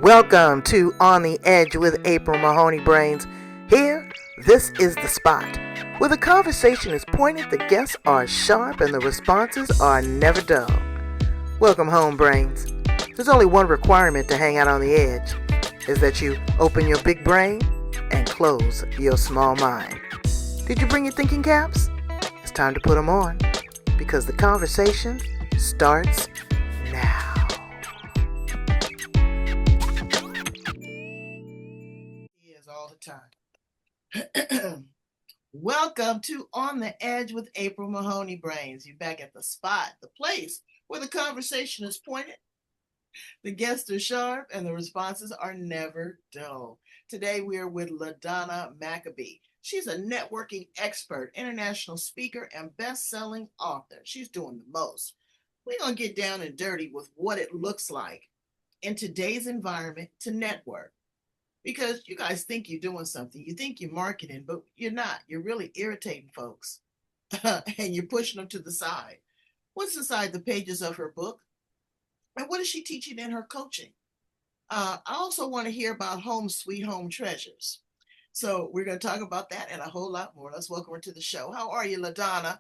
Welcome to On the Edge with April Mahoney Brains. Here, this is the spot where the conversation is pointed, the guests are sharp, and the responses are never dull. Welcome home, Brains. There's only one requirement to hang out on the edge, is that you open your big brain and close your small mind. Did you bring your thinking caps? It's time to put them on, because the conversation starts now. All the time. Welcome to On the Edge with April Mahoney Brains. You're back at the spot, the place where the conversation is pointed, the guests are sharp, and the responses are never dull. Today we are with LaDonna McAbee. She's a networking expert, international speaker, and best-selling author. She's doing the most. We're going to get down and dirty with what it looks like in today's environment to network. Because you guys think you're doing something. You think you're marketing, but you're not. You're really irritating folks. And you're pushing them to the side. What's inside the pages of her book? And what is she teaching in her coaching? I also want to hear about Home Sweet Home Treasures. So we're going to talk about that and a whole lot more. Let's welcome her to the show. How are you, LaDonna?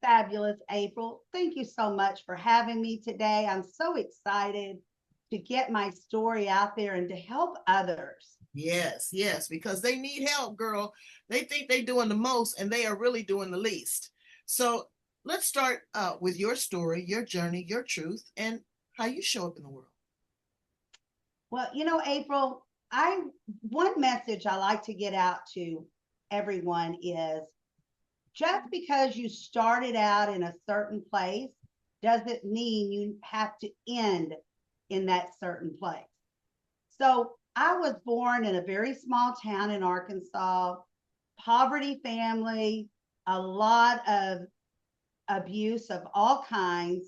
Fabulous, April. Thank you so much for having me today. I'm so excited to get my story out there and to help others. Yes, because they need help, girl. They think they're doing the most and they are really doing the least. So let's start with your story, your journey, your truth, and how you show up in the world. Well, April, one message I like to get out to everyone is just because you started out in a certain place doesn't mean you have to end in that certain place. So I was born in a very small town in Arkansas, poverty family, a lot of abuse of all kinds.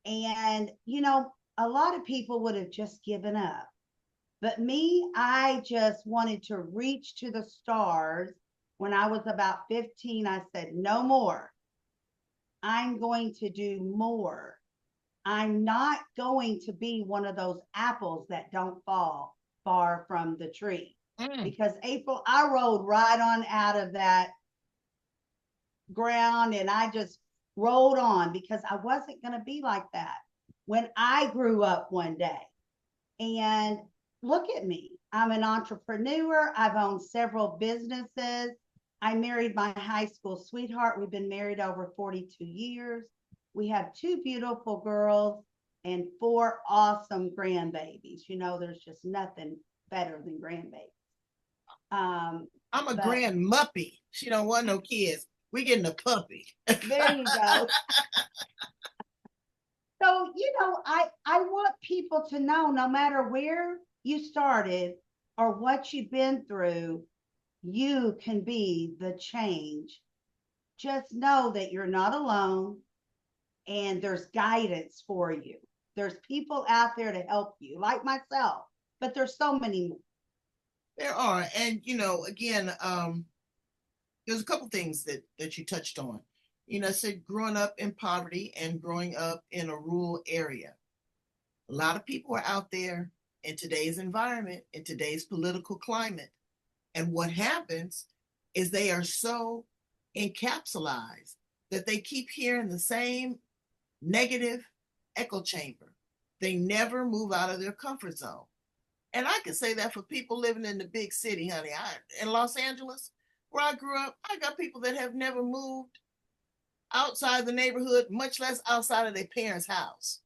And, a lot of people would have just given up. But me, I just wanted to reach to the stars. When I was about 15, I said, no more. I'm going to do more. I'm not going to be one of those apples that don't fall far from the tree. Because April, I rolled right on out of that ground and I just rolled on because I wasn't going to be like that when I grew up one day. And look at me. I'm an entrepreneur. I've owned several businesses. I married my high school sweetheart. We've been married over 42 years. We have two beautiful girls and four awesome grandbabies. There's just nothing better than grandbabies. I'm a grand muppy. She don't want no kids. We getting a puppy. There you go. So, I want people to know no matter where you started or what you've been through, you can be the change. Just know that you're not alone. And there's guidance for you. There's people out there to help you, like myself, but there's so many more. There are. And, again, there's a couple things that you touched on. I said growing up in poverty and growing up in a rural area. A lot of people are out there in today's environment, in today's political climate. And what happens is they are so encapsulated that they keep hearing the same negative echo chamber. They never move out of their comfort zone. And I can say that for people living in the big city, honey. In Los Angeles, where I grew up, I got people that have never moved outside the neighborhood, much less outside of their parents' house.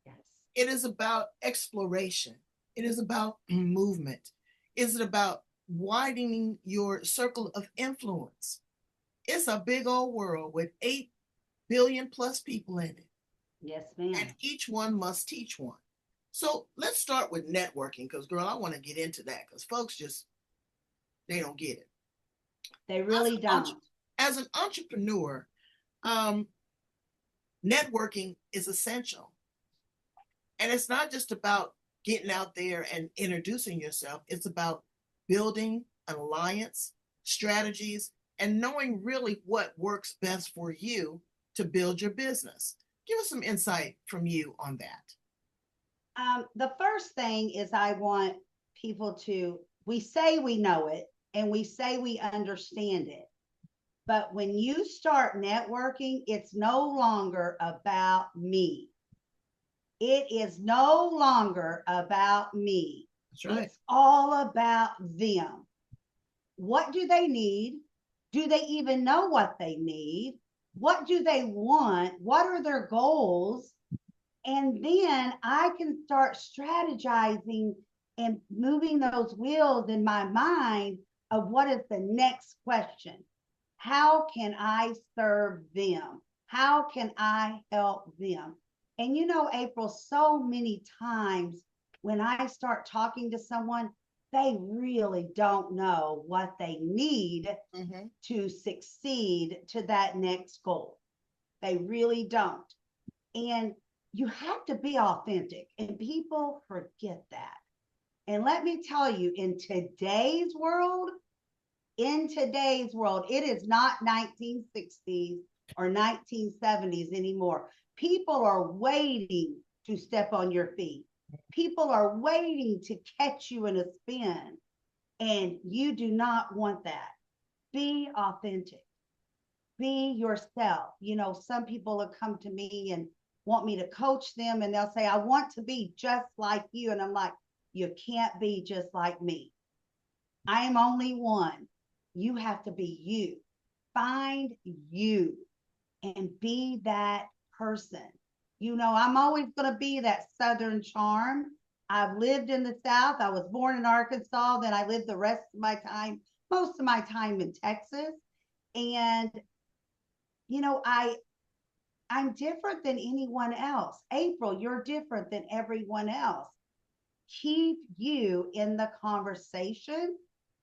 Yes. It is about exploration. It is about movement. Is it about widening your circle of influence? It's a big old world with 8 billion plus people in it. Yes, ma'am. And each one must teach one. So let's start with networking because, girl, I want to get into that because folks they don't get it. They really don't. As an entrepreneur, networking is essential. And it's not just about getting out there and introducing yourself. It's about building an alliance, strategies, and knowing really what works best for you to build your business. Give us some insight from you on that. The first thing is I want people to, we say we know it and we say we understand it. But when you start networking, it's no longer about me. It is no longer about me. That's right. It's all about them. What do they need? Do they even know what they need? What do they want? What are their goals? And then I can start strategizing and moving those wheels in my mind of what is the next question. How can I serve them? How can I help them? And you know, April, so many times when I start talking to someone, they really don't know what they need to succeed to that next goal. They really don't. And you have to be authentic, and people forget that. And let me tell you, in today's world, it is not 1960s or 1970s anymore. People are waiting to step on your feet. People are waiting to catch you in a spin, and you do not want that. Be authentic. Be yourself. You know, some people will come to me and want me to coach them, and they'll say, I want to be just like you. And I'm like, you can't be just like me. I am only one. You have to be you. Find you and be that person. You know, I'm always going to be that Southern charm. I've lived in the South. I was born in Arkansas. Then I lived the rest of my time, most of my time in Texas. And, you know, I'm different than anyone else. April, you're different than everyone else. Keep you in the conversation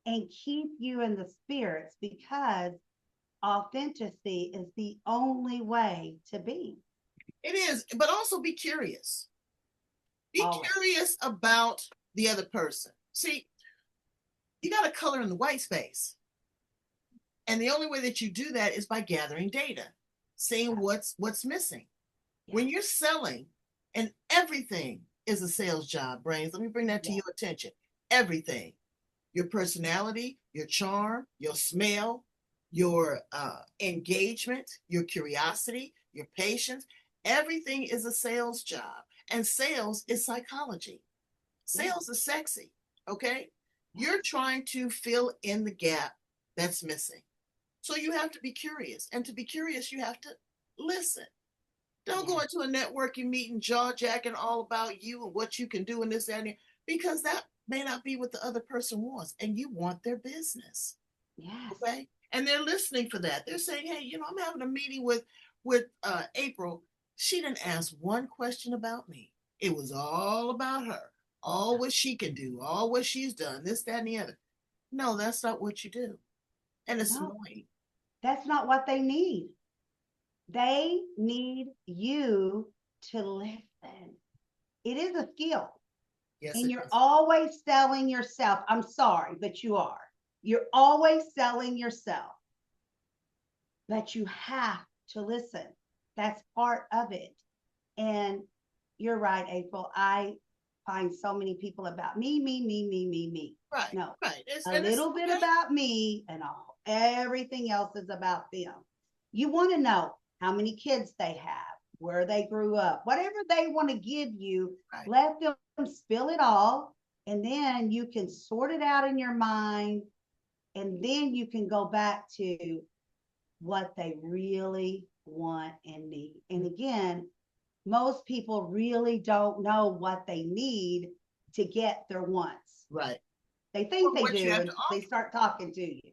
and keep you in the spirits, because authenticity is the only way to be. It is, but also be curious. Be Always. curious about the other person. See, you got to color in the white space. And the only way that you do that is by gathering data, seeing what's missing. When you're selling, and everything is a sales job, Brains. Let me bring that to your attention. Everything. Your personality, your charm, your smell, your engagement, your curiosity, your patience. Everything is a sales job. And sales is psychology. Sales is sexy. Okay. You're trying to fill in the gap that's missing. So you have to be curious. And to be curious, you have to listen. Don't go into a networking meeting jaw jacking all about you and what you can do in this area, because that may not be what the other person wants, and you want their business. Yes. Okay. And they're listening for that. They're saying, hey, you know, I'm having a meeting with April. She didn't ask one question about me. It was all about her, all what she can do, all what she's done, this, that, and the other. No, that's not what you do. And it's annoying. That's not what they need. They need you to listen. It is a skill. Yes, and you're always selling yourself. I'm sorry, but you are. You're always selling yourself. But you have to listen. That's part of it. And you're right, April. I find so many people about me. Right. No, right. a little bit about me, and everything else is about them. You want to know how many kids they have, where they grew up, whatever they want to give you, let them spill it all, and then you can sort it out in your mind, and then you can go back to what they really want and need. And again, most people really don't know what they need to get their wants. Right. They think they do until they start talking to you.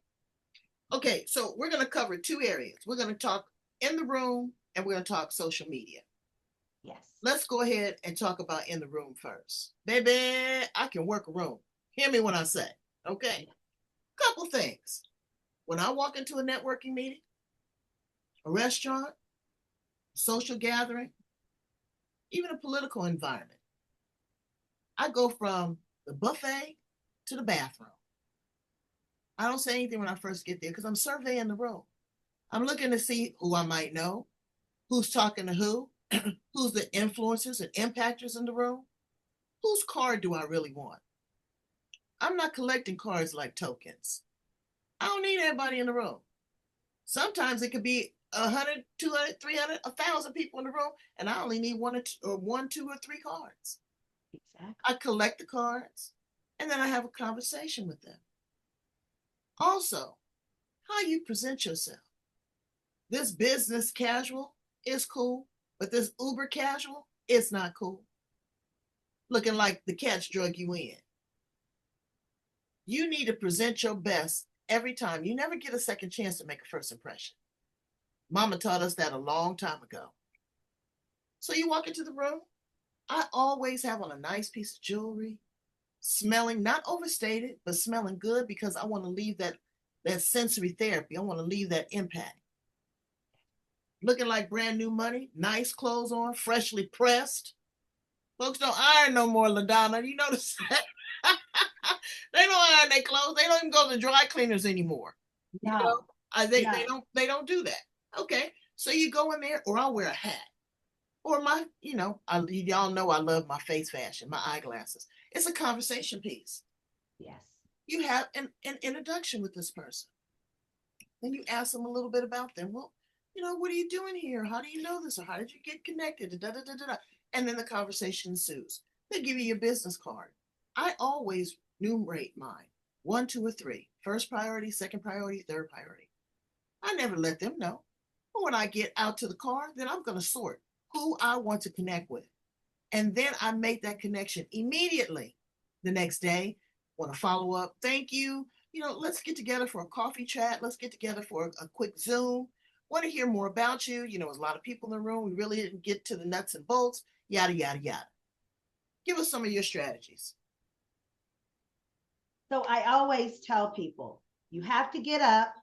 Okay, so we're going to cover two areas. We're going to talk in the room, and we're going to talk social media. Yes. Let's go ahead and talk about in the room first. Baby, I can work a room. Hear me when I say, okay? Couple things. When I walk into a networking meeting, a restaurant, social gathering, even a political environment, I go from the buffet to the bathroom. I don't say anything when I first get there because I'm surveying the room. I'm looking to see who I might know, who's talking to who, who's the influencers and impactors in the room. Whose card do I really want? I'm not collecting cards like tokens. I don't need everybody in the room. Sometimes it could be 100, 200, 300, 1,000 people in the room, and I only need one, two, or three cards. Exactly. I collect the cards, and then I have a conversation with them. Also, how you present yourself. This business casual is cool, but this uber casual is not cool. Looking like the catch drug you in. You need to present your best every time. You never get a second chance to make a first impression. Mama taught us that a long time ago. So you walk into the room, I always have on a nice piece of jewelry, smelling not overstated, but smelling good because I want to leave that sensory therapy. I want to leave that impact. Looking like brand new money, nice clothes on, freshly pressed. Folks don't iron no more, LaDonna. You notice that? They don't iron their clothes. They don't even go to dry cleaners anymore. No, You know, they, no. they don't do that. Okay, so you go in there, or I'll wear a hat, or y'all know I love my face fashion, my eyeglasses. It's a conversation piece. Yes. You have an introduction with this person. Then you ask them a little bit about them. Well, what are you doing here? How do you know this? Or how did you get connected? Da, da, da, da, da. And then the conversation ensues. They give you your business card. I always numerate mine 1, 2, or 3. First priority, second priority, third priority. I never let them know. But when I get out to the car, then I'm going to sort who I want to connect with. And then I make that connection immediately the next day. Want to follow up? Thank you. Let's get together for a coffee chat. Let's get together for a quick Zoom. Want to hear more about you. There's a lot of people in the room. We really didn't get to the nuts and bolts, yada, yada, yada. Give us some of your strategies. So I always tell people, you have to get up,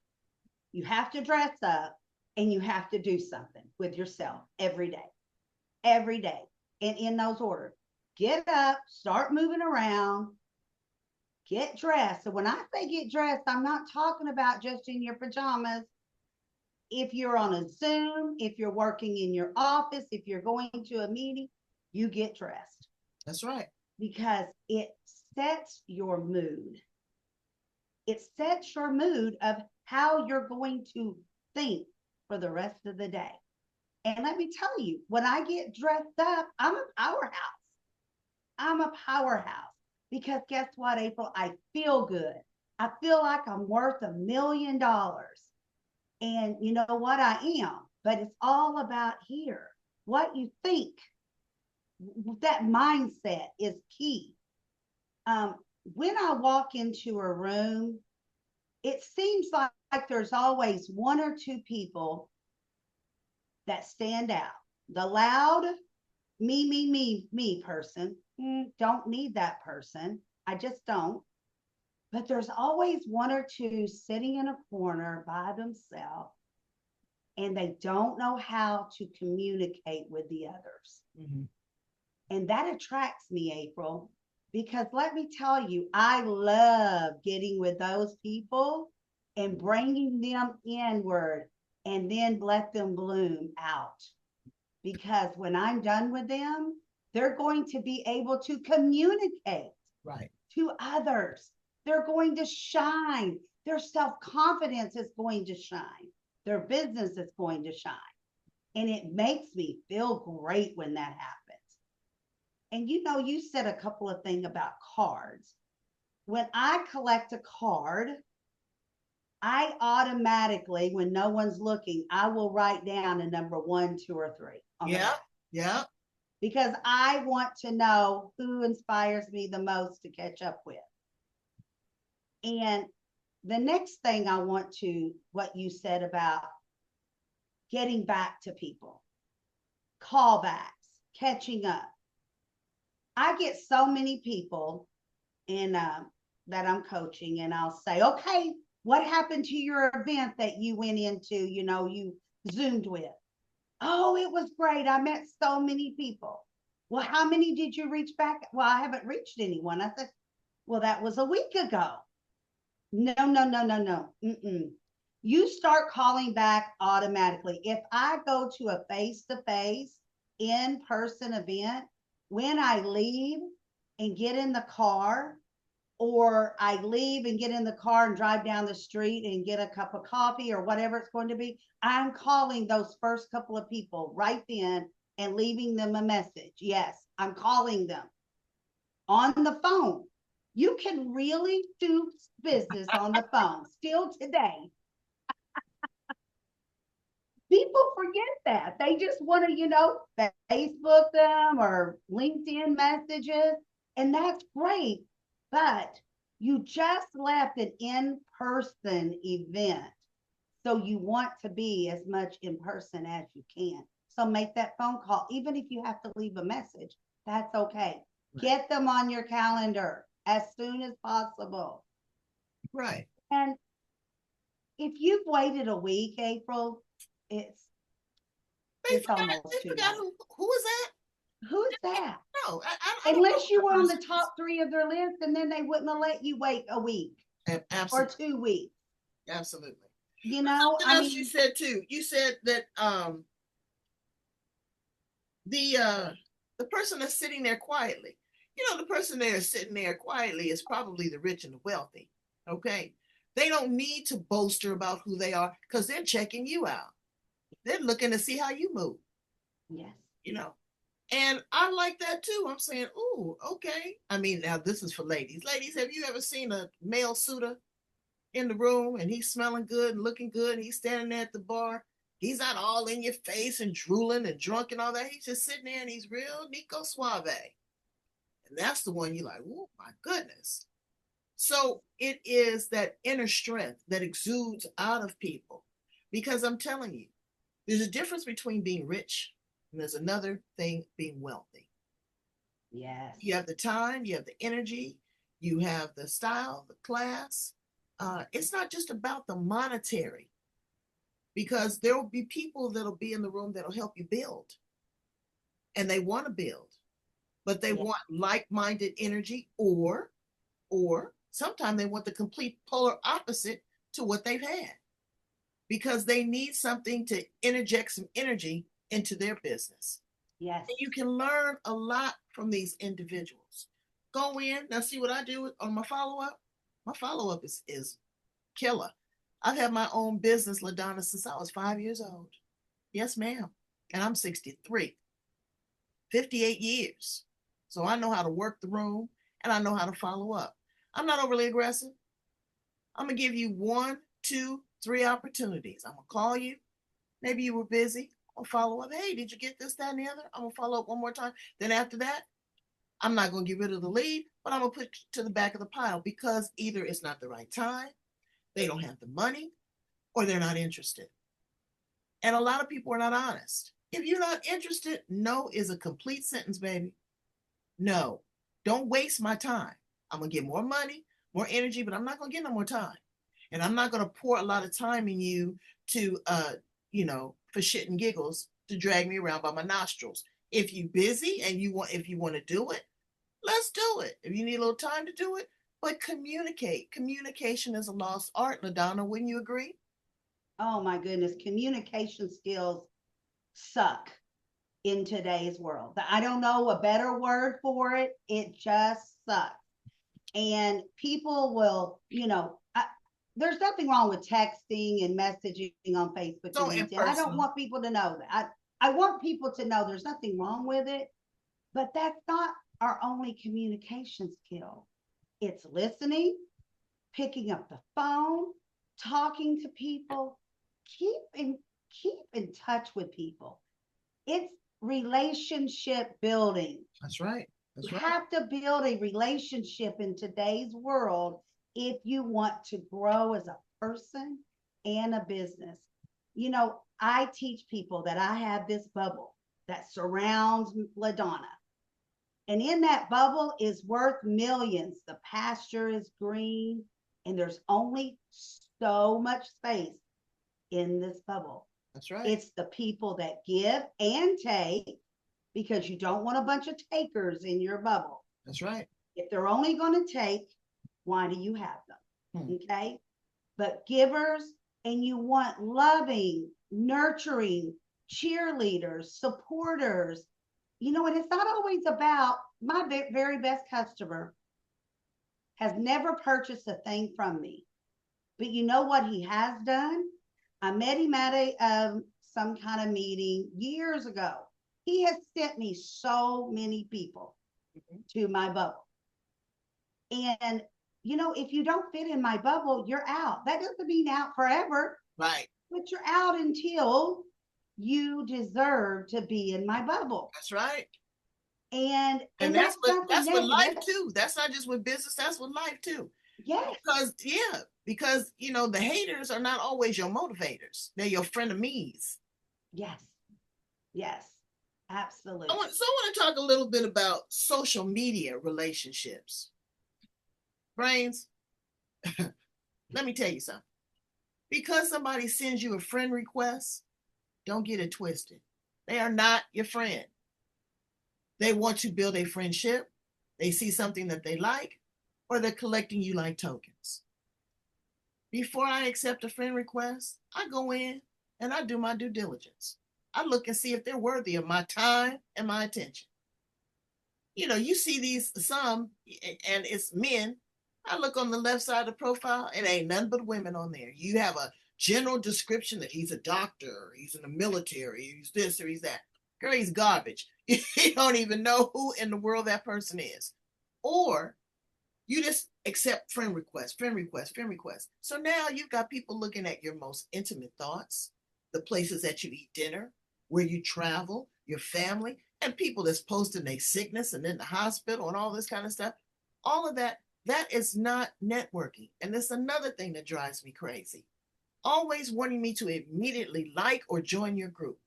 you have to dress up, and you have to do something with yourself every day. Every day. And in those orders. Get up, start moving around, get dressed. So when I say get dressed, I'm not talking about just in your pajamas. If you're on a Zoom, if you're working in your office, if you're going to a meeting, you get dressed. That's right. Because it sets your mood. It sets your mood of how you're going to think for the rest of the day. And let me tell you, when I get dressed up, I'm a powerhouse. I'm a powerhouse because guess what, April? I feel good. I feel like I'm worth $1 million. And you know what? I am. But it's all about here. What you think, that mindset is key. When I walk into a room, it seems like there's always 1 or 2 people that stand out. The loud, me person, don't need that person. I just don't. But there's always 1 or 2 sitting in a corner by themselves, and they don't know how to communicate with the others. Mm-hmm. And that attracts me, April, because let me tell you, I love getting with those people and bringing them inward and then let them bloom out. Because when I'm done with them, they're going to be able to communicate to others. They're going to shine. Their self-confidence is going to shine. Their business is going to shine. And it makes me feel great when that happens. And you said a couple of things about cards. When I collect a card, I automatically, when no one's looking, I will write down a number 1, 2, or 3. Yeah. Because I want to know who inspires me the most to catch up with. And the next thing what you said about getting back to people, callbacks, catching up. I get so many people that I'm coaching, and I'll say, okay, what happened to your event that you went into, you Zoomed with? Oh, it was great. I met so many people. Well, how many did you reach back? Well, I haven't reached anyone. I said, well, that was a week ago. No. Mm-mm. You start calling back automatically. If I go to a face-to-face in-person event, when I leave, and get in the car, or I leave and get in the car and drive down the street and get a cup of coffee or whatever it's going to be, I'm calling those first couple of people right then and leaving them a message. Yes, I'm calling them on the phone. You can really do business on the phone still today. People forget that. They just want to, Facebook them or LinkedIn messages, and that's great. But you just left an in-person event. So you want to be as much in person as you can. So make that phone call, even if you have to leave a message, that's okay. Right. Get them on your calendar as soon as possible. Right. And if you've waited a week, April, it's almost too much. Who is that? Who's that? No, unless you were on the top 3 of their list, and then they wouldn't have let you wait a week. Absolutely. Or 2 weeks. Absolutely. Something else you said too. You said that the person that's sitting there quietly, the person there sitting there quietly is probably the rich and the wealthy. Okay, they don't need to boaster about who they are because they're checking you out. They're looking to see how you move. Yes. And I like that too. I'm saying, ooh, okay. I mean, now this is for ladies. Ladies, have you ever seen a male suitor in the room and he's smelling good and looking good and he's standing there at the bar? He's not all in your face and drooling and drunk and all that. He's just sitting there and he's real Nico Suave. And that's the one you're like, oh my goodness. So it is that inner strength that exudes out of people. Because I'm telling you, there's a difference between being rich and there's another thing being wealthy. Yes. You have the time, you have the energy, you have the style, the class. It's not just about the monetary, because there will be people that'll be in the room that'll help you build. And they want to build, but they want like-minded energy, or sometimes they want the complete polar opposite to what they've had, because they need something to interject some energy into their business. Yes. And you can learn a lot from these individuals. Go in, now see what I do on my follow-up. My follow-up is killer. I've had my own business, LaDonna, since I was 5 years old. Yes, ma'am. And I'm 63. 58 years. So I know how to work the room and I know how to follow up. I'm not overly aggressive. I'm going to give you 1, 2, 3 opportunities. I'm going to call you. Maybe you were busy. I'll follow up. Hey, did you get this, that, and the other? I'm going to follow up one more time. Then after that, I'm not going to get rid of the lead, but I'm going to put it to the back of the pile, because either it's not the right time, they don't have the money, or they're not interested. And a lot of people are not honest. If you're not interested, no is a complete sentence, baby. No, don't waste my time. I'm going to get more money, more energy, but I'm not going to get no more time. And I'm not going to pour a lot of time in you to, for shit and giggles, to drag me around by my nostrils. If you're busy and if you want to do it, let's do it. If you need a little time to do it, but communicate. Communication is a lost art, LaDonna. Wouldn't you agree? Oh my goodness, communication skills suck in today's world. I don't know a better word for it. It just sucks. And people will, there's nothing wrong with texting and messaging on Facebook and LinkedIn. I don't want people to know that. I want people to know there's nothing wrong with it, but that's not our only communication skill. It's listening, picking up the phone, talking to people, keep in touch with people. It's relationship building. That's right. You have to build a relationship in today's world if you want to grow as a person and a business. I teach people that I have this bubble that surrounds LaDonna. And in that bubble is worth millions. The pasture is green, and there's only so much space in this bubble. That's right. It's the people that give and take, because you don't want a bunch of takers in your bubble. That's right. If they're only going to take, why do you have them? Okay. But givers, and you want loving, nurturing cheerleaders, supporters. And it's not always about my very best customer has never purchased a thing from me. But you know what he has done? I met him at some kind of meeting years ago. He has sent me so many people to my bubble. And, if you don't fit in my bubble, you're out. That doesn't mean out forever. Right. But you're out until you deserve to be in my bubble. That's right. And that's nothing with life negative. too. That's not just with business, that's with life too. Yes. Because the haters are not always your motivators. They're your frenemies. Yes. Yes. Absolutely. I want to talk a little bit about social media relationships. Brains, let me tell you something. Because somebody sends you a friend request, don't get it twisted. They are not your friend. They want to build a friendship. They see something that they like, or they're collecting you like tokens. Before I accept a friend request, I go in and I do my due diligence. I look and see if they're worthy of my time and my attention. You see these some, and it's men. I look on the left side of the profile, it ain't nothing but women on there. You have a general description that he's a doctor, he's in the military, he's this or he's that. Girl, he's garbage. You don't even know who in the world that person is. Or you just accept friend requests, friend requests, friend requests. So now you've got people looking at your most intimate thoughts, the places that you eat dinner, where you travel, your family, and people that's posting their sickness and in the hospital and all this kind of stuff. All of that is not networking. And that's another thing that drives me crazy. Always wanting me to immediately like or join your group.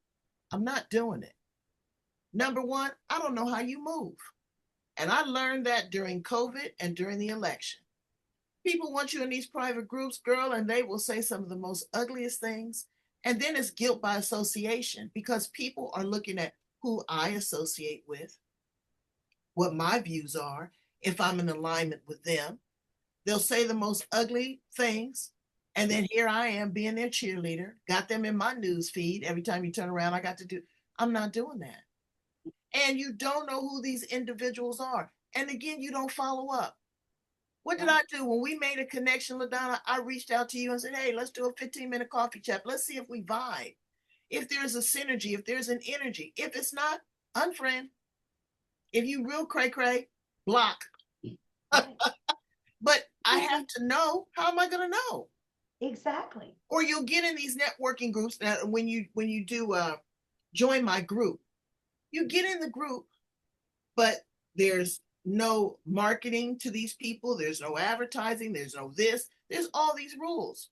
I'm not doing it. Number one, I don't know how you move. And I learned that during COVID and during the election. People want you in these private groups, girl, and they will say some of the most ugliest things. And then it's guilt by association because people are looking at who I associate with, what my views are, if I'm in alignment with them. They'll say the most ugly things. And then here I am being their cheerleader, got them in my news feed. Every time you turn around, I'm not doing that. And you don't know who these individuals are. And again, you don't follow up. What did I do? When we made a connection, LaDonna, I reached out to you and said, hey, let's do a 15-minute coffee chat. Let's see if we vibe. If there's a synergy, if there's an energy. If it's not, unfriend. If you real cray-cray, block. But I have to know. How am I going to know? Exactly. Or you'll get in these networking groups. Now, when you do join my group, you get in the group, but there's no marketing to these people. There's no advertising. There's no this. There's all these rules.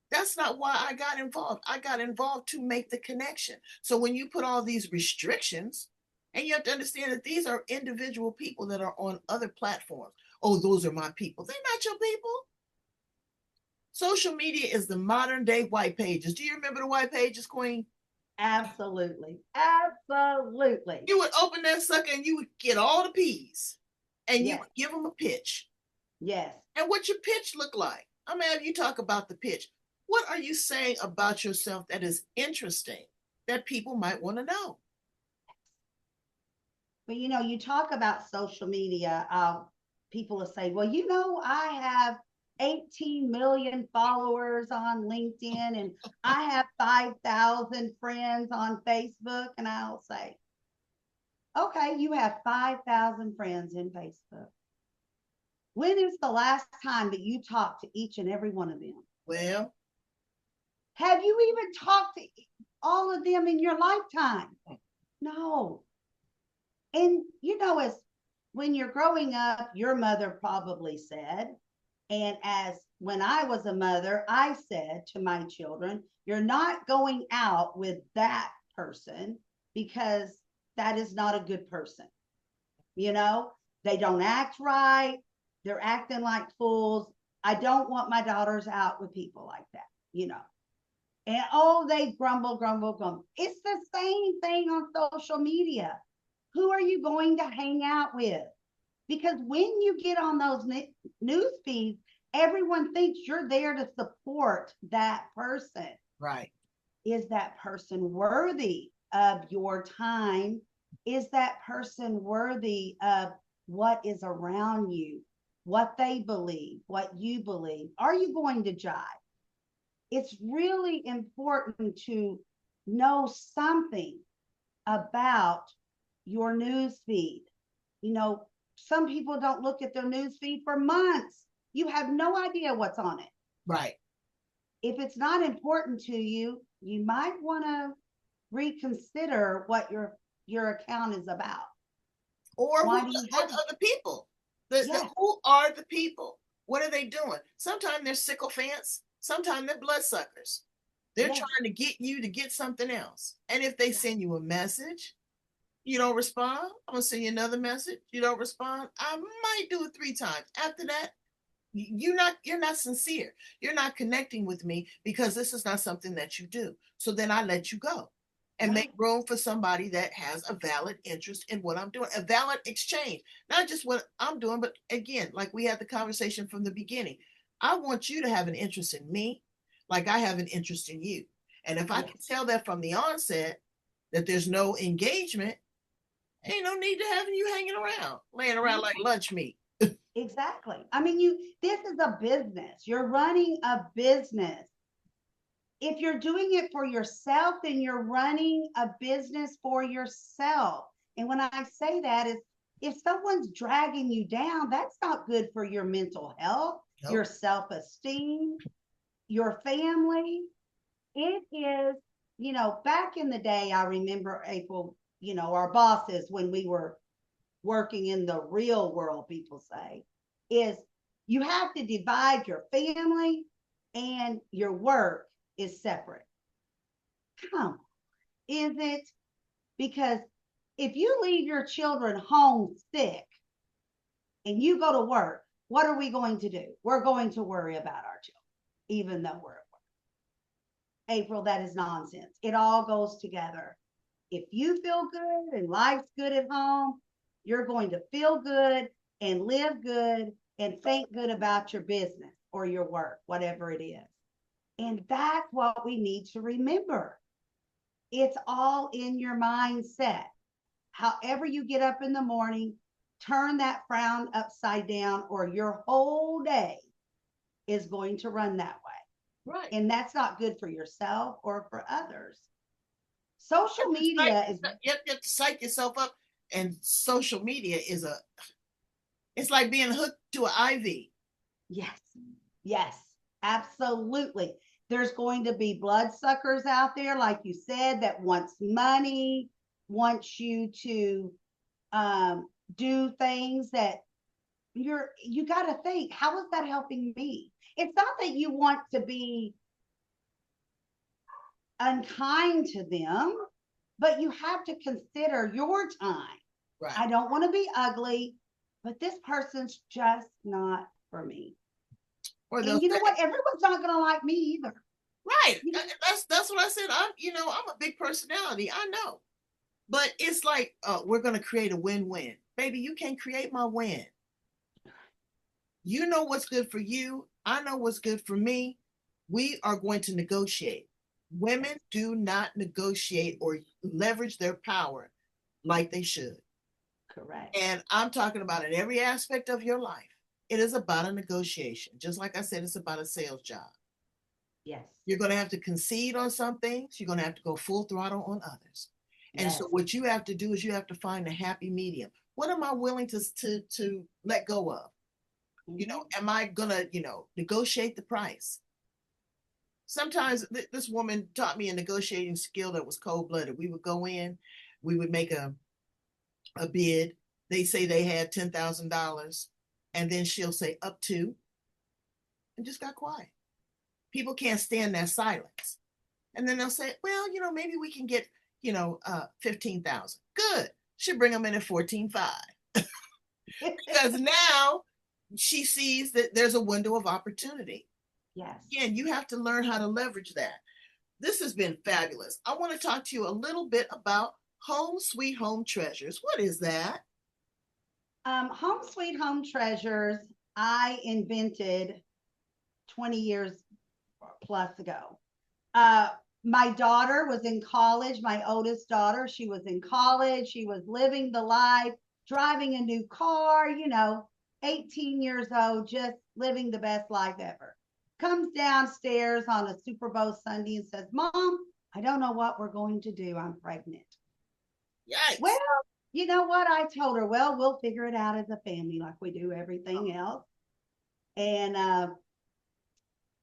That's not why I got involved. I got involved to make the connection. So when you put all these restrictions, and you have to understand that these are individual people that are on other platforms. Oh, those are my people. They're not your people. Social media is the modern day white pages. Do you remember the white pages, Queen? Absolutely. Absolutely. You would open that sucker and you would get all the P's and you would give them a pitch. Yes. And what your pitch look like? I'm gonna have you talk about the pitch. What are you saying about yourself that is interesting that people might want to know? But you talk about social media. People will say, well, I have 18 million followers on LinkedIn and I have 5,000 friends on Facebook. And I'll say, okay, you have 5,000 friends in Facebook. When is the last time that you talked to each and every one of them? Well, have you even talked to all of them in your lifetime? No. And as when you're growing up, your mother probably said, and as when I was a mother, I said to my children, you're not going out with that person because that is not a good person. They don't act right. They're acting like fools. I don't want my daughters out with people like that, And they grumble. It's the same thing on social media. Who are you going to hang out with? Because when you get on those news feeds, everyone thinks you're there to support that person. Right. Is that person worthy of your time Is that person worthy of what is around you, what they believe, what you believe? Are you going to jive? It's really important to know something about your news feed. You know, some people don't look at their news feed for months. You have no idea what's on it. Right. If it's not important to you, you might want to reconsider what your account is about. Or Why do you or have? the people. Yes, Who are the people? What are they doing? Sometimes they're sycophants. Sometimes they're bloodsuckers. They're yes, trying to get you to get something else. And if they send you a message, you don't respond. I'm gonna send you another message. You don't respond. I might do it 3 times. After that, you're not sincere. You're not connecting with me because this is not something that you do. So then I let you go and make right, room for somebody that has a valid interest in what I'm doing, a valid exchange, not just what I'm doing, but again, like we had the conversation from the beginning. I want you to have an interest in me, like I have an interest in you. And if I can yes. tell that from the onset that there's no engagement, ain't no need to having you hanging around, laying around like No, lunch meat. exactly. I mean, this is a business. You're running a business. If you're doing it for yourself, then you're running a business for yourself. And when I say that is if someone's dragging you down, that's not good for your mental health, your Nope. self-esteem, your family. It is, back in the day, I remember April, our bosses when we were working in the real world, people say, is you have to divide your family and your work is separate. Come on, is it? Because if you leave your children home sick and you go to work, what are we going to do? We're going to worry about our children, even though we're at work. April, that is nonsense. It all goes together. If you feel good and life's good at home, you're going to feel good and live good and think good about your business or your work, whatever it is. And that's what we need to remember. It's all in your mindset. However, you get up in the morning, turn that frown upside down, or your whole day is going to run that way. Right. And that's not good for yourself or for others. You Social have to psych, media is, you have to psych yourself up, and social media is it's like being hooked to an IV. yes, yes, absolutely. There's going to be bloodsuckers out there, like you said, that wants money, wants you to um, do things that you got to think, how is that helping me? It's not that you want to be unkind to them, but you have to consider your time. Right. I don't want to be ugly, but this person's just not for me. Or they'll And you know say, what? Everyone's not going to like me either. right. You know, That's what I said. I'm a big personality. I know. But it's like, we're gonna create a win-win. Baby, you can't create my win. You know what's good for you. I know what's good for me. We are going to negotiate. yes, Women do not negotiate or leverage their power like they should. correct. And I'm talking about in every aspect of your life. It is about a negotiation. Just like I said, it's about a sales job. Yes, You're going to have to concede on some things, you're going to have to go full throttle on others. And so, yes. what you have to do is you have to find a happy medium. What am I willing to let go of? Mm-hmm. Am I going to, negotiate the price? Sometimes this woman taught me a negotiating skill that was cold blooded. We would go in, we would make a bid. They say they had $10,000, and then she'll say up to, and just got quiet. People can't stand that silence, and then they'll say, well, maybe we can get 15,000. Good. She'll bring them in at 14.5 because now she sees that there's a window of opportunity. Yes. Again, you have to learn how to leverage that. This has been fabulous. I want to talk to you a little bit about Home Sweet Home Treasures. What is that? Home Sweet Home Treasures, I invented 20 years plus ago. Uh, My daughter was in college, my oldest daughter. She was in college. She was living the life, driving a new car, 18 years old, just living the best life ever. Comes downstairs on a Super Bowl Sunday and says, Mom, I don't know what we're going to do. I'm pregnant. Yikes. Well, you know what? I told her, well, we'll figure it out as a family like we do everything else. And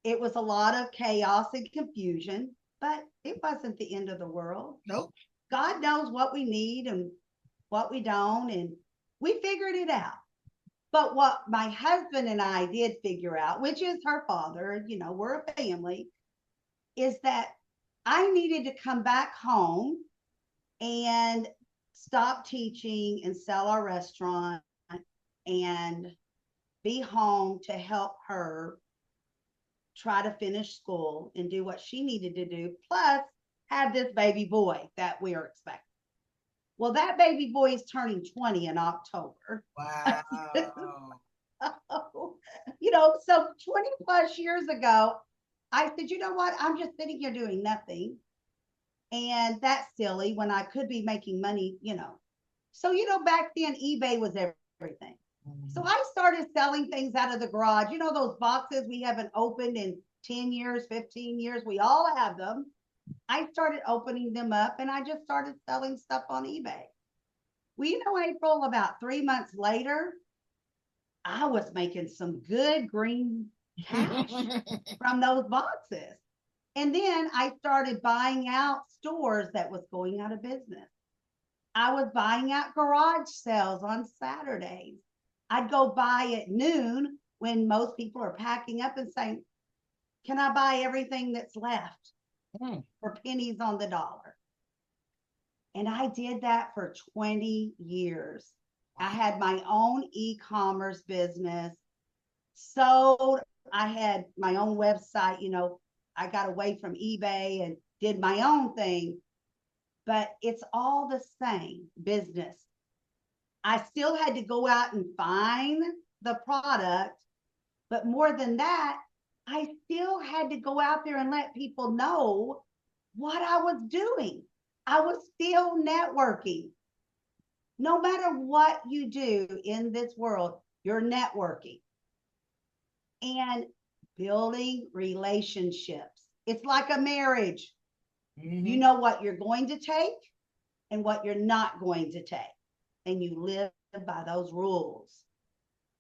it was a lot of chaos and confusion, but it wasn't the end of the world. Nope. God knows what we need and what we don't, and we figured it out. But what my husband and I did figure out, which is her father, we're a family, is that I needed to come back home and stop teaching and sell our restaurant and be home to help her try to finish school and do what she needed to do, plus have this baby boy that we are expecting. Well, that baby boy is turning 20 in October. Wow. So 20 plus years ago, I said, you know what? I'm just sitting here doing nothing. And that's silly when I could be making money, So, back then eBay was everything. So I started selling things out of the garage. Those boxes we haven't opened in 10 years, 15 years. We all have them. I started opening them up and I just started selling stuff on eBay. Well, April, about 3 months later, I was making some good green cash from those boxes. And then I started buying out stores that was going out of business. I was buying out garage sales on Saturdays. I'd go buy at noon when most people are packing up and saying, can I buy everything that's left for pennies on the dollar? And I did that for 20 years. I had my own e-commerce business, sold. I had my own website. I got away from eBay and did my own thing, but it's all the same business. I still had to go out and find the product, but more than that, I still had to go out there and let people know what I was doing. I was still networking. No matter what you do in this world, you're networking and building relationships. It's like a marriage. Mm-hmm. You know what you're going to take and what you're not going to take. And you live by those rules.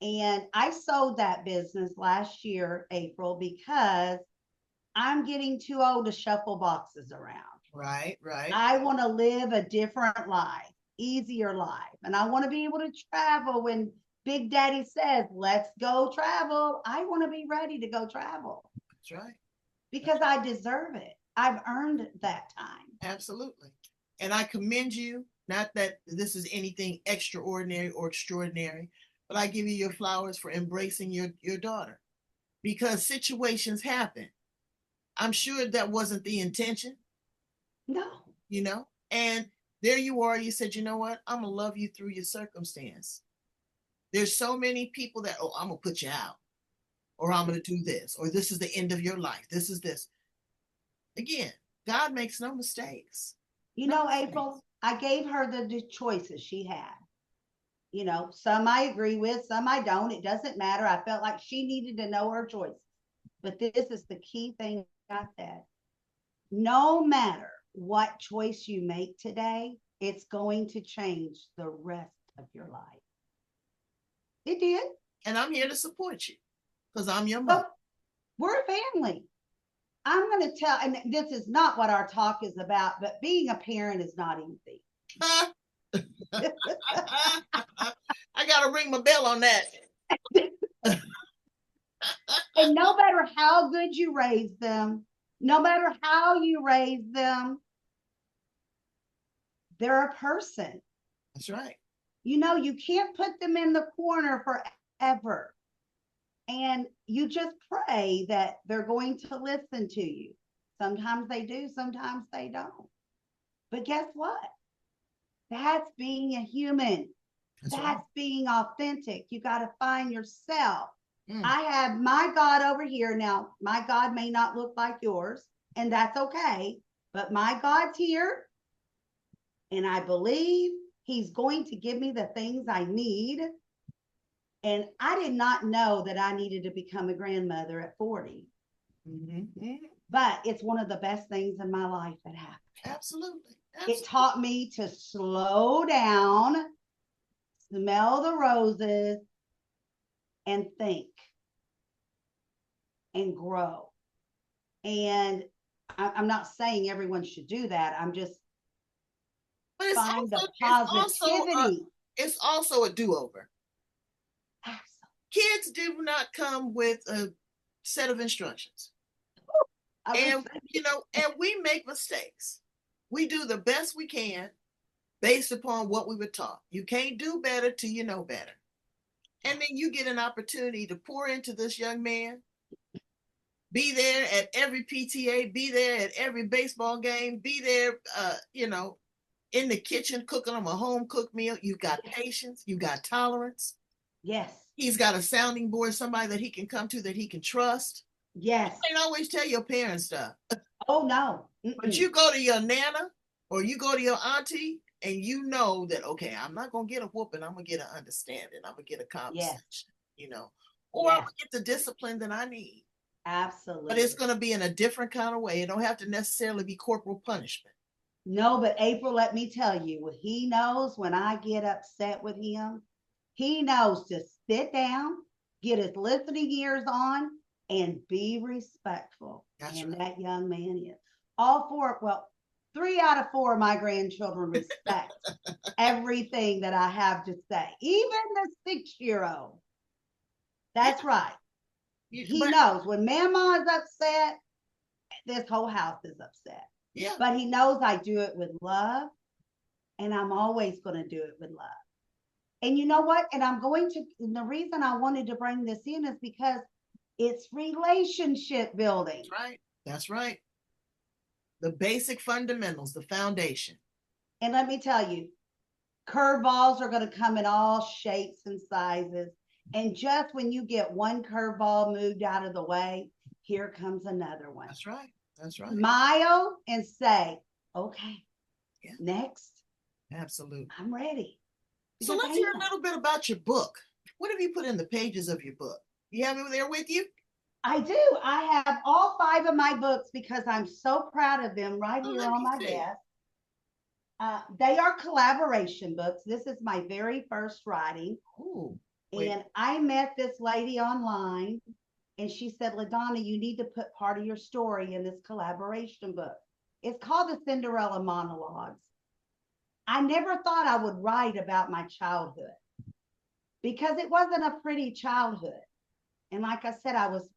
And I sold that business last year, April, because I'm getting too old to shuffle boxes around. Right. I want to live a different life, easier life. And I want to be able to travel when Big Daddy says, let's go travel. I want to be ready to go travel. That's right. Because I deserve it. I've earned that time. Absolutely. And I commend you, not that this is anything extraordinary or extraordinary, but I give you your flowers for embracing your daughter, because situations happen. I'm sure that wasn't the intention. No. And there you are. You said, you know what? I'm going to love you through your circumstance. There's so many people that, I'm going to put you out, or I'm going to do this, or this is the end of your life. This is this. Again, God makes no mistakes. April, I gave her the choices she had. Some I agree with, some I don't. It doesn't matter. I felt like she needed to know her choices. But this is the key thing I said. No matter what choice you make today, it's going to change the rest of your life. It did. And I'm here to support you because I'm your mother. We're a family. I'm going to tell, and this is not what our talk is about, but being a parent is not easy. I got to ring my bell on that. And no matter how good you raise them, no matter how you raise them, they're a person. That's right. You can't put them in the corner forever. And you just pray that they're going to listen to you. Sometimes they do, sometimes they don't. But guess what? That's being a human. That's right. Being authentic. You got to find yourself. I have my God over here. Now, my God may not look like yours, and that's okay. but my God's here. And I believe he's going to give me the things I need. And I did not know that I needed to become a grandmother at 40. Mm-hmm. But it's one of the best things in my life that happened. Absolutely. It taught me to slow down, smell the roses, and think and grow. And I'm not saying everyone should do that. I'm just but find the positivity. It's also a do-over. Kids do not come with a set of instructions. And we make mistakes. We do the best we can based upon what we were taught. You can't do better till you know better. And then you get an opportunity to pour into this young man, be there at every PTA, be there at every baseball game, be there, in the kitchen cooking them a home cooked meal. You got patience, you got tolerance. Yes. He's got a sounding board, somebody that he can come to that he can trust. Yes. You can't always tell your parents stuff. Oh, no. But you go to your nana or you go to your auntie and you know that, okay, I'm not going to get a whooping. I'm going to get an understanding. I'm going to get a conversation, or I'm going to get the discipline that I need. Absolutely. But it's going to be in a different kind of way. It don't have to necessarily be corporal punishment. No, but April, let me tell you, he knows when I get upset with him, he knows to sit down, get his listening ears on, and be respectful. That's and right. That young man is. All four, well, 3 out of 4 of my grandchildren respect everything that I have to say, even the 6-year-old. That's right. He knows when Mama is upset, this whole house is upset. Yeah. But he knows I do it with love, and I'm always going to do it with love. And you know what? And the reason I wanted to bring this in is because it's relationship building. That's right. That's right. The basic fundamentals, the foundation. And let me tell you, curveballs are going to come in all shapes and sizes. And just when you get one curveball moved out of the way, here comes another one. That's right. That's right. Smile and say, okay, next. Absolutely. I'm ready. So let's hear a little bit about your book. What have you put in the pages of your book? You have it there with you? I do. I have all 5 of my books because I'm so proud of them right here on my desk. They are collaboration books. This is my very first writing. Ooh, and I met this lady online, and she said, LaDonna, you need to put part of your story in this collaboration book. It's called the Cinderella Monologues. I never thought I would write about my childhood because it wasn't a pretty childhood. And like I said, I was,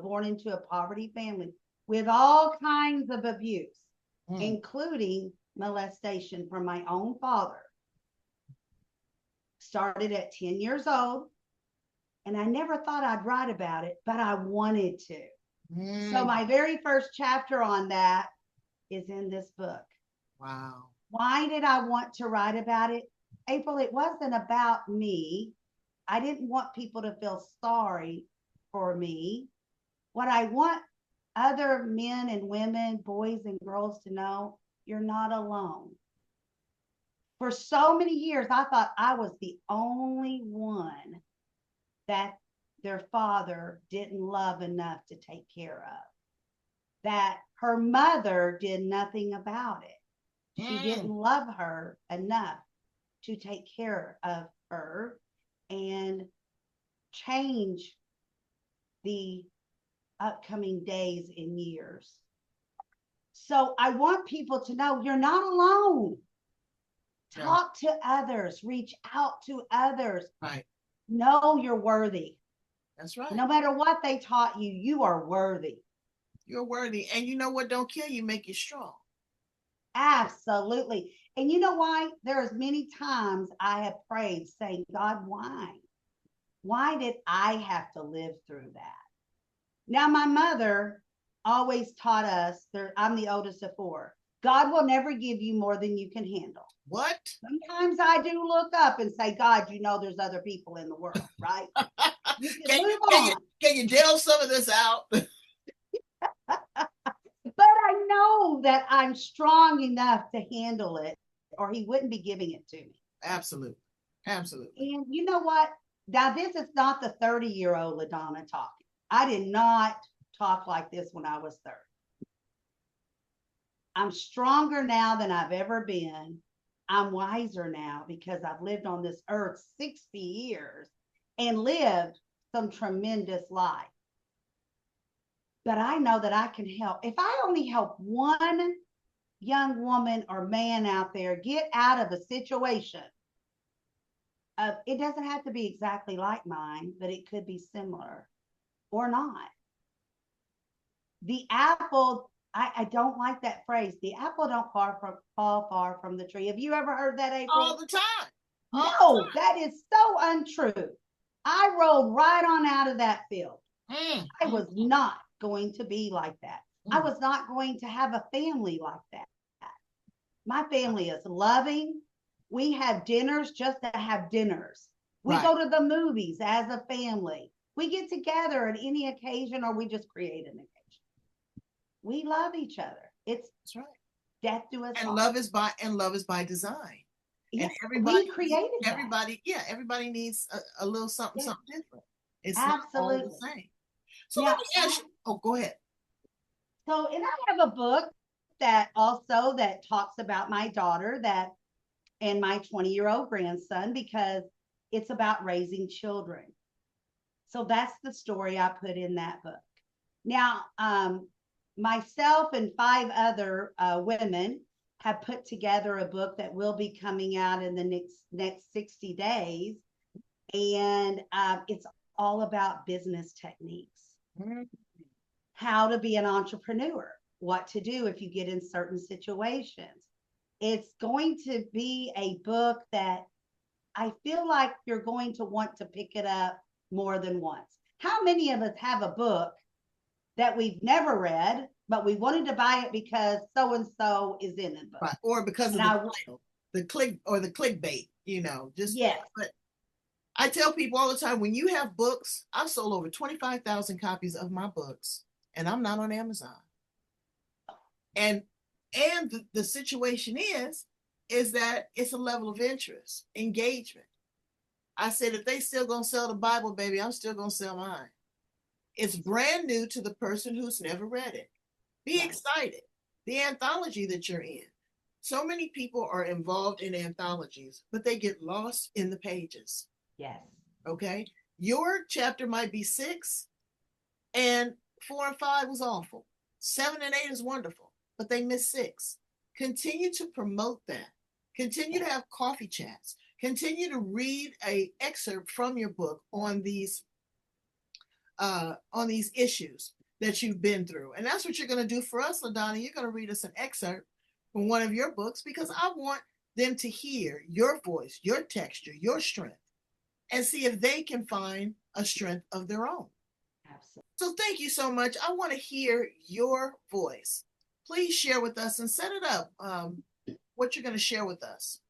born into a poverty family with all kinds of abuse, including molestation from my own father. Started at 10 years old, and I never thought I'd write about it, but I wanted to. So my very first chapter on that is in this book. Wow. Why did I want to write about it? April, it wasn't about me. I didn't want people to feel sorry for me. What I want other men and women, boys and girls to know, you're not alone. For so many years, I thought I was the only one that their father didn't love enough to take care of, that her mother did nothing about it. She didn't love her enough to take care of her and change the upcoming days and years. So I want people to know you're not alone. Talk to others, reach out to others. Right. Know you're worthy. That's right. No matter what they taught you, you are worthy. You're worthy. And you know what? Don't kill you, make you strong. Absolutely. And you know why? There's many times I have prayed saying, God, why? Why did I have to live through that? Now, my mother always taught us, I'm the oldest of 4. God will never give you more than you can handle. What? Sometimes I do look up and say, God, there's other people in the world, right? You can move on. Can you delve some of this out? But I know know that I'm strong enough to handle it, or he wouldn't be giving it to me. Absolutely. Absolutely. And you know what? Now, this is not the 30-year-old LaDonna talking. I did not talk like this when I was 30. I'm stronger now than I've ever been. I'm wiser now because I've lived on this earth 60 years and lived some tremendous life. But I know that I can help. If I only help one young woman or man out there get out of a situation, it doesn't have to be exactly like mine, but it could be similar or not. The apple, I don't like that phrase. The apple don't fall far from the tree. Have you ever heard that, April? All the time. No, that is so untrue. I rolled right on out of that field. I was not going to be like that. I was not going to have a family like that. My family is loving. We have dinners just to have dinners. We go to the movies as a family. We get together at any occasion, or we just create an occasion. We love each other. It's That's right. death do us And all. love is by design. Yes, and everybody we created everybody needs a little something different. It's absolutely not all the same. So now, let me ask you. Oh, go ahead. So, and I have a book that talks about my daughter and my 20-year-old grandson, because it's about raising children. So that's the story I put in that book. Now, myself and 5 other women have put together a book that will be coming out in the next 60 days. And it's all about business techniques, how to be an entrepreneur, what to do if you get in certain situations. It's going to be a book that I feel like you're going to want to pick it up more than once. How many of us have a book that we've never read, but we wanted to buy it because so and so is in it? Right. Or because of the title, the clickbait, yes. But I tell people all the time, when you have books, I've sold over 25,000 copies of my books, and I'm not on Amazon. And the situation is that it's a level of interest, engagement. I said, if they still gonna sell the Bible, baby, I'm still gonna sell mine. It's brand new to the person who's never read it. Be excited. The anthology that you're in. So many people are involved in anthologies, but they get lost in the pages. Yes. Okay. Your chapter might be 6, and 4 and 5 was awful. 7 and 8 is wonderful, but they missed 6. Continue to promote that. Continue to have coffee chats. Continue to read an excerpt from your book on these issues that you've been through. And that's what you're going to do for us, LaDonna. You're going to read us an excerpt from one of your books, because I want them to hear your voice, your texture, your strength, and see if they can find a strength of their own. Absolutely. So thank you so much. I want to hear your voice. Please share with us and set it up, what you're going to share with us.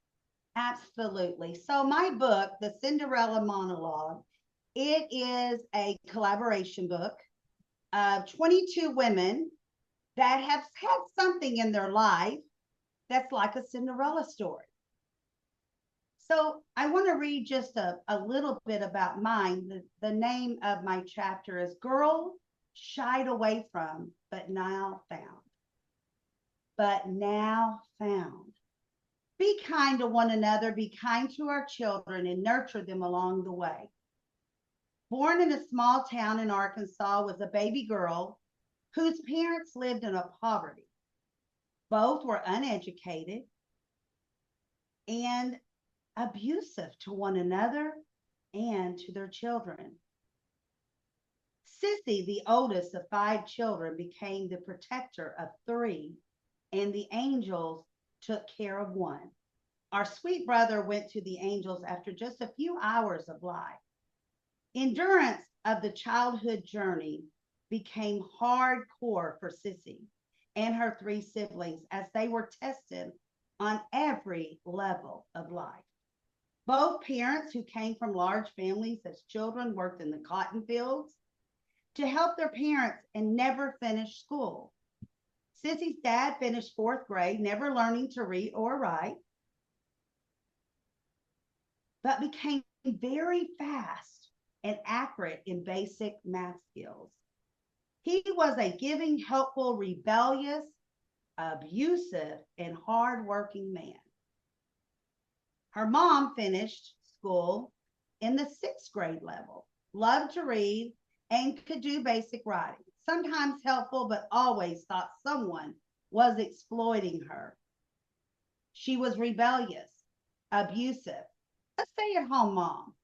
Absolutely. So my book, The Cinderella Monologue, it is a collaboration book of 22 women that have had something in their life that's like a Cinderella story. So I want to read just a little bit about mine. The name of my chapter is Girl Shied Away From, But Now Found. But now found. Be kind to one another, be kind to our children, and nurture them along the way. Born in a small town in Arkansas was a baby girl whose parents lived in a poverty. Both were uneducated and abusive to one another and to their children. Sissy, the oldest of 5 children, became the protector of 3, and the angels took care of 1. Our sweet brother went to the angels after just a few hours of life. Endurance of the childhood journey became hardcore for Sissy and her 3 siblings as they were tested on every level of life. Both parents, who came from large families as children, worked in the cotton fields to help their parents and never finished school. Sissy's dad finished fourth grade, never learning to read or write, but became very fast and accurate in basic math skills. He was a giving, helpful, rebellious, abusive, and hardworking man. Her mom finished school in the sixth grade level, loved to read, and could do basic writing. Sometimes helpful, but always thought someone was exploiting her. She was rebellious, abusive, a stay-at-home mom.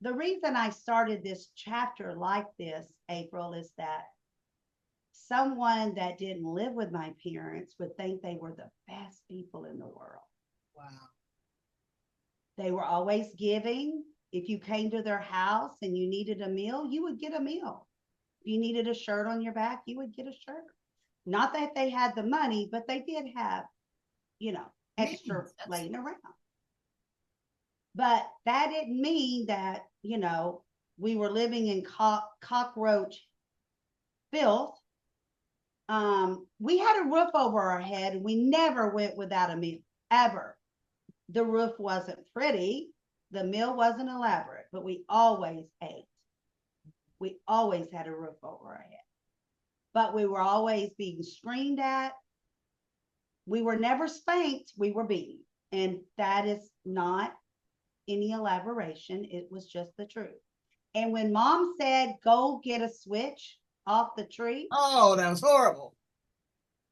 The reason I started this chapter like this, April, is that someone that didn't live with my parents would think they were the best people in the world. Wow. They were always giving. If you came to their house and you needed a meal, you would get a meal. If you needed a shirt on your back, you would get a shirt. Not that they had the money, but they did have, extra laying around. But that didn't mean that, we were living in cockroach filth. We had a roof over our head and we never went without a meal, ever. The roof wasn't pretty. The meal wasn't elaborate, but we always ate. We always had a roof over our head. But we were always being screamed at. We were never spanked. We were beaten. And that is not any elaboration. It was just the truth. And when mom said, go get a switch off the tree. Oh, that was horrible.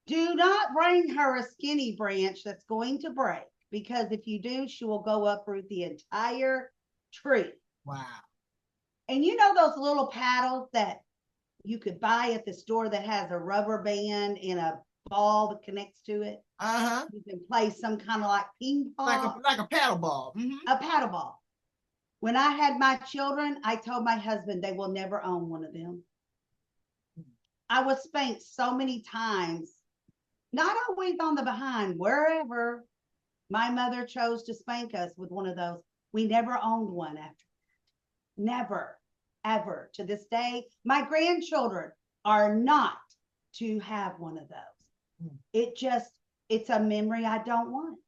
Do not bring her a skinny branch that's going to break, because if you do, she will go uproot the entire tree. Wow. And you know those little paddles that you could buy at the store that has a rubber band and a ball that connects to it? Uh-huh. You can play some kind of like ping pong. Like a paddle ball. Mm-hmm. A paddle ball. When I had my children, I told my husband they will never own one of them. I was spanked so many times, not always on the behind, wherever my mother chose to spank us with one of those. We never owned one after that. Never, ever. To this day, my grandchildren are not to have one of those. It's a memory I don't want.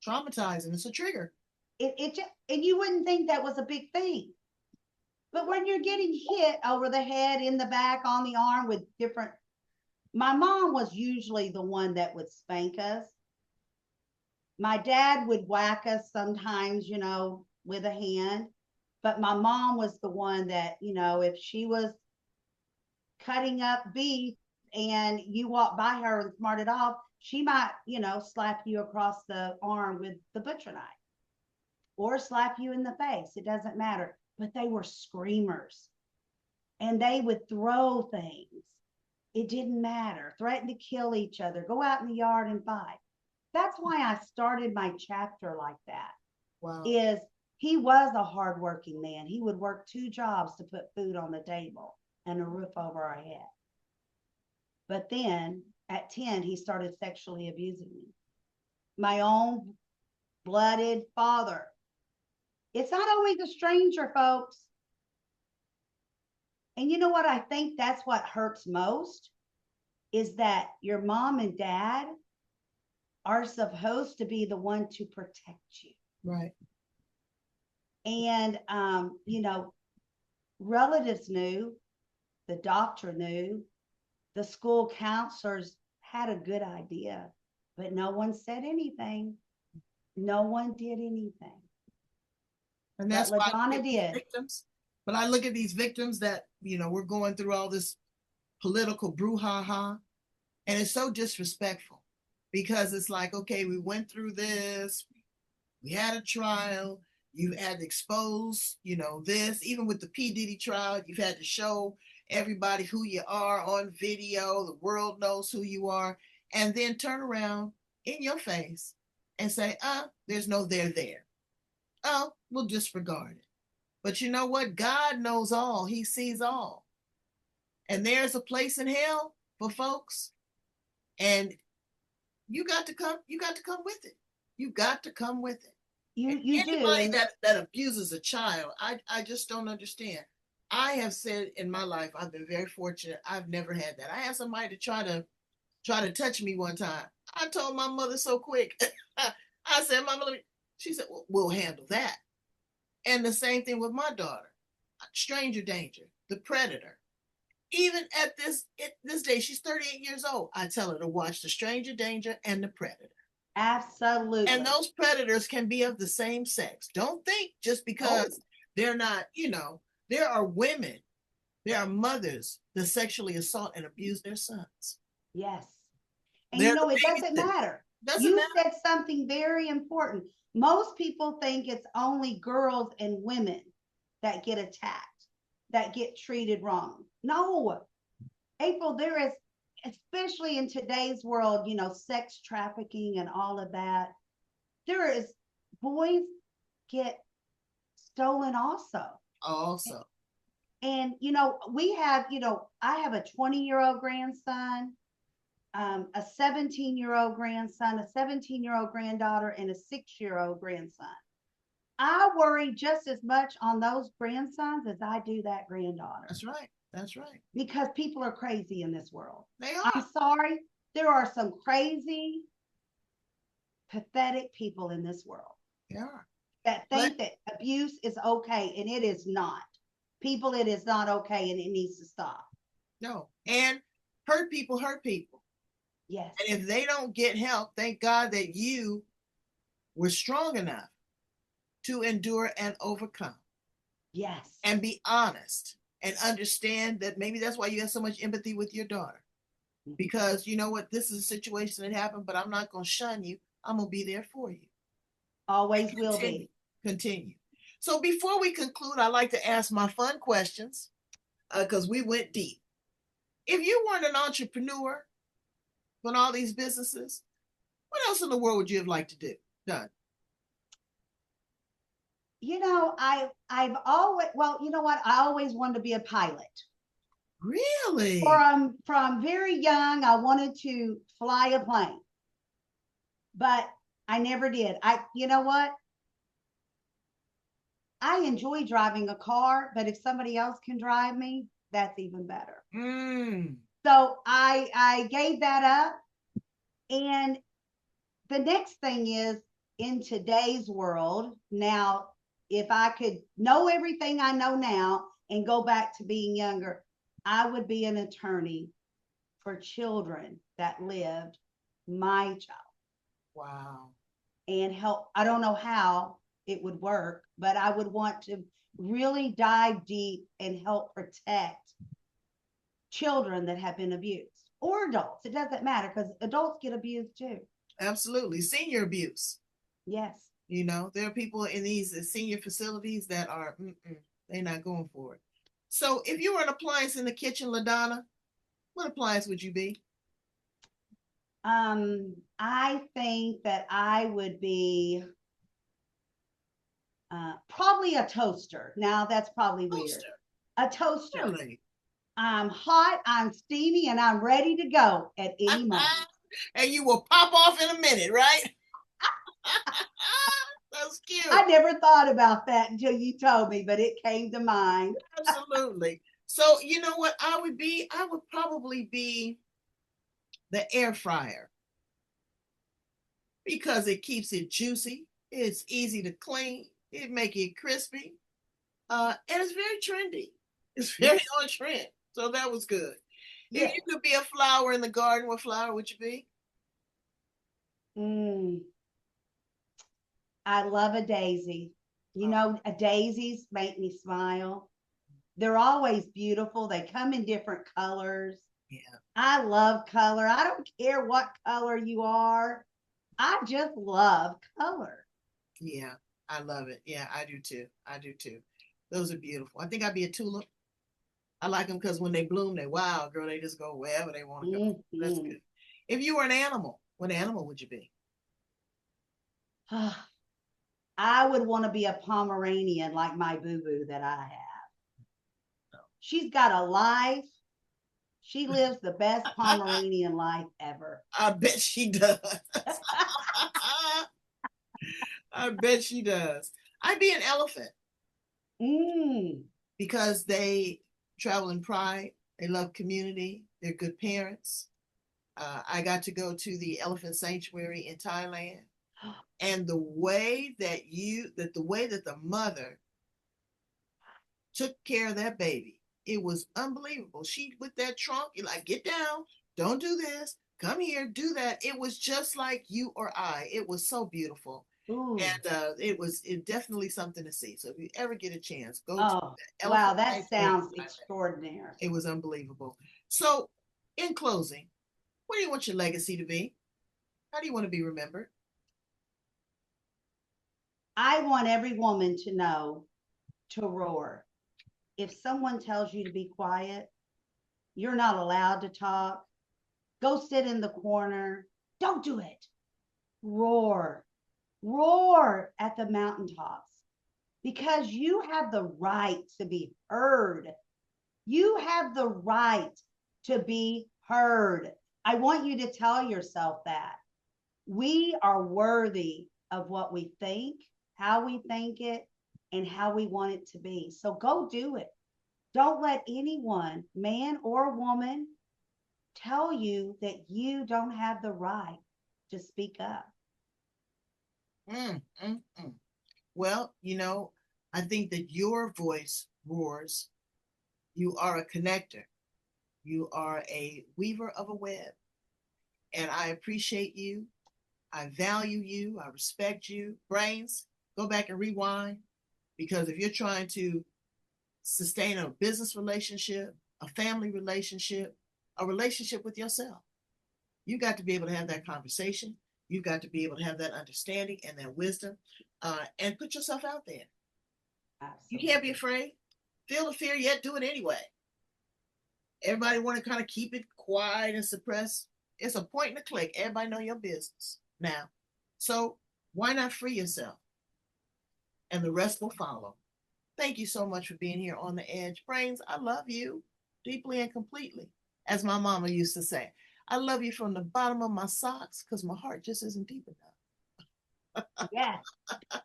Traumatizing. It's a trigger. And you wouldn't think that was a big thing. But when you're getting hit over the head, in the back, on the arm with different, my mom was usually the one that would spank us. My dad would whack us sometimes, with a hand. But my mom was the one that, if she was cutting up beef and you walked by her and smarted off, she might, slap you across the arm with the butcher knife or slap you in the face. It doesn't matter. But they were screamers and they would throw things. It didn't matter. Threaten to kill each other, go out in the yard and fight. That's why I started my chapter like that. Wow. Is he was a hardworking man. He would work 2 jobs to put food on the table and a roof over our head. But then at 10, he started sexually abusing me. My own blooded father. It's not always a stranger, folks. And you know what? I think that's what hurts most is that your mom and dad are supposed to be the one to protect you. Right. And, relatives knew, the doctor knew, the school counselors had a good idea, but no one said anything. No one did anything. And that's what why LaDonna did. Victims. But I look at these victims that, we're going through all this political brouhaha, and it's so disrespectful because it's like, okay, we went through this, we had a trial, you've had to expose, this, even with the P. Diddy trial, you've had to show everybody who you are on video, the world knows who you are, and then turn around in your face and say, there's no there. Oh, we'll disregard it. But you know what? God knows all. He sees all. And there's a place in hell for folks. And you got to come with it. You got to come with it. You anybody do. that abuses a child, I just don't understand. I have said in my life, I've been very fortunate. I've never had that. I had somebody to try to touch me one time. I told my mother so quick. I said, Mama, she said, well, we'll handle that. And the same thing with my daughter. Stranger danger, the predator. Even at this day, she's 38 years old. I tell her to watch the stranger danger and the predator. And Absolutely. those predators can be of the same sex. Don't think just Oh, because they're not, there are women, there are mothers that sexually assault and abuse their sons. yes. And They're it the doesn't babysitter. matter. Doesn't You matter. said something very important. Most people think it's only girls and women that get attacked, that get treated wrong. No, April, there is, especially in today's world, sex trafficking and all of that, there is, boys get stolen also. Also, And, we have, I have a 20-year-old grandson, a 17-year-old grandson, a 17-year-old granddaughter, and a 6-year-old grandson. I worry just as much on those grandsons as I do that granddaughter. that's right. That's right. Because people are crazy in this world. They I'm are. sorry. There are some crazy, pathetic people in this world They are. that But think that abuse is okay, and it is not. People, it is not okay, and it needs to stop. no. And hurt people hurt people. Yes. And if they don't get help, thank God that you were strong enough to endure and overcome Yes. and be honest and understand that maybe that's why you have so much empathy with your daughter. Because you know what, this is a situation that happened, but I'm not going to shun you. I'm going to be there for you. Always And will be. continue. So before we conclude, I like to ask my fun questions because we went deep. If you weren't an entrepreneur on all these businesses, what else in the world would you have liked to do? Done. I've always, well, you know what? I always wanted to be a pilot. Really? From very young, I wanted to fly a plane, but I never did. You know what? I enjoy driving a car, but if somebody else can drive me, that's even better. Mm. So I gave that up. And the next thing is, in today's world, now, if I could know everything I know now and go back to being younger, I would be an attorney for children that lived my child Wow. and help. I don't know how it would work, but I would want to really dive deep and help protect children that have been abused, or adults. It doesn't matter, because adults get abused too. Absolutely. Senior abuse. Yes. There are people in these senior facilities that are, they're not going for it. So if you were an appliance in the kitchen, LaDonna, what appliance would you be? I think that I would be probably a toaster. Now, that's probably weird. Toaster. A toaster. Really? I'm hot, I'm steamy, and I'm ready to go at any moment. And you will pop off in a minute, right? That's cute. I never thought about that until you told me, but it came to mind. Absolutely. So you know what I would be? I would probably be the air fryer because it keeps it juicy. It's easy to clean. It make it crispy. And it's very trendy. It's very Yes. on trend. So that was good. If Yes. you could be a flower in the garden, what flower would you be? Mm, I love a daisy. Daisies make me smile. They're always beautiful. They come in different colors. Yeah. I love color. I don't care what color you are. I just love color. Yeah. I love it. Yeah, I do too. I do too. Those are beautiful. I think I'd be a tulip. I like them because when they bloom, they wow, girl, they just go wherever they want to go. That's Mm-hmm. good. If you were an animal, what animal would you be? I would want to be a Pomeranian like my boo boo that I have. She's got a life. She lives the best Pomeranian life ever. I bet she does. I bet she does. I'd be an elephant. Mm. because they travel in pride. They love community. They're good parents. I got to go to the elephant sanctuary in Thailand, and the way that the mother took care of that baby, it was unbelievable. She with that trunk, you're like, get down, don't do this, come here, do that. It was just like you or I. It was so beautiful. Ooh. And it definitely something to see. So if you ever get a chance, go to Oh, the wow, elephant that sanctuary sounds in Thailand. extraordinary. It was unbelievable. So in closing, what do you want your legacy to be? How do you want to be remembered? I want every woman to know to roar. If someone tells you to be quiet, you're not allowed to talk. Go sit in the corner. Don't do it. Roar. Roar at the mountaintops because you have the right to be heard. You have the right to be heard. I want you to tell yourself that. We are worthy of what we think, how we think it, and how we want it to be. So go do it. Don't let anyone, man or woman, tell you that you don't have the right to speak up. Mm, mm, mm. Well, I think that your voice roars. You are a connector. You are a weaver of a web. And I appreciate you. I value you. I respect you. Brains, go back and rewind. Because if you're trying to sustain a business relationship, a family relationship, a relationship with yourself, you got to be able to have that conversation. You got to be able to have that understanding and that wisdom, and put yourself out there. You Absolutely. can't be afraid. Feel the fear, yet do it anyway. Everybody want to kind of keep it quiet and suppress. It's a point and a click. Everybody know your business now. So why not free yourself? And the rest will follow. Thank you so much for being here on the Edge. Brains, I love you deeply and completely. As my mama used to say, I love you from the bottom of my socks because my heart just isn't deep enough. Yes, All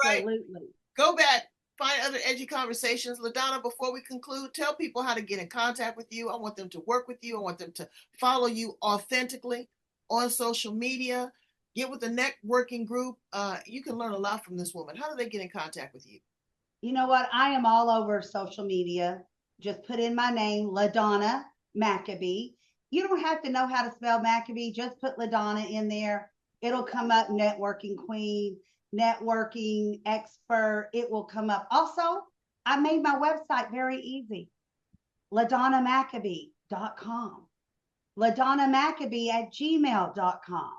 right, absolutely. go back, find other edgy conversations. LaDonna, before we conclude, tell people how to get in contact with you. I want them to work with you. I want them to follow you authentically on social media. Get with the networking group. You can learn a lot from this woman. How do they get in contact with you? You know what? I am all over social media. Just put in my name, LaDonna McAbee. You don't have to know how to spell McAbee. Just put LaDonna in there. It'll come up networking queen, networking expert. It will come up. Also, I made my website very easy. LaDonnaMcAbee.com. LaDonnaMcAbee@gmail.com.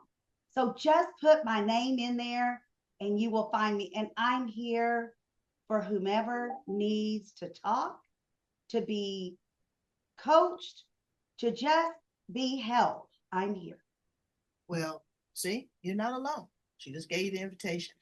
So just put my name in there and you will find me. And I'm here for whomever needs to talk, to be coached, to just be held. I'm here. Well, see, you're not alone. She just gave you the invitation.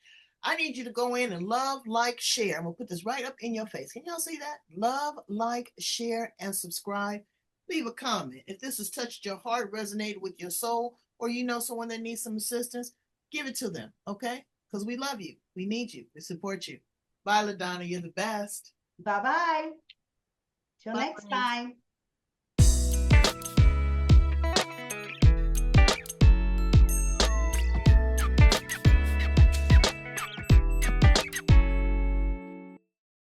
I need you to go in and love, like, share. I'm going to put this right up in your face. Can y'all see that? Love, like, share, and subscribe. Leave a comment. If this has touched your heart, resonated with your soul, or you know someone that needs some assistance, give it to them, okay? Because we love you. We need you. We support you. Bye, LaDonna. You're the best. Bye bye. Till Bye, next friends. time.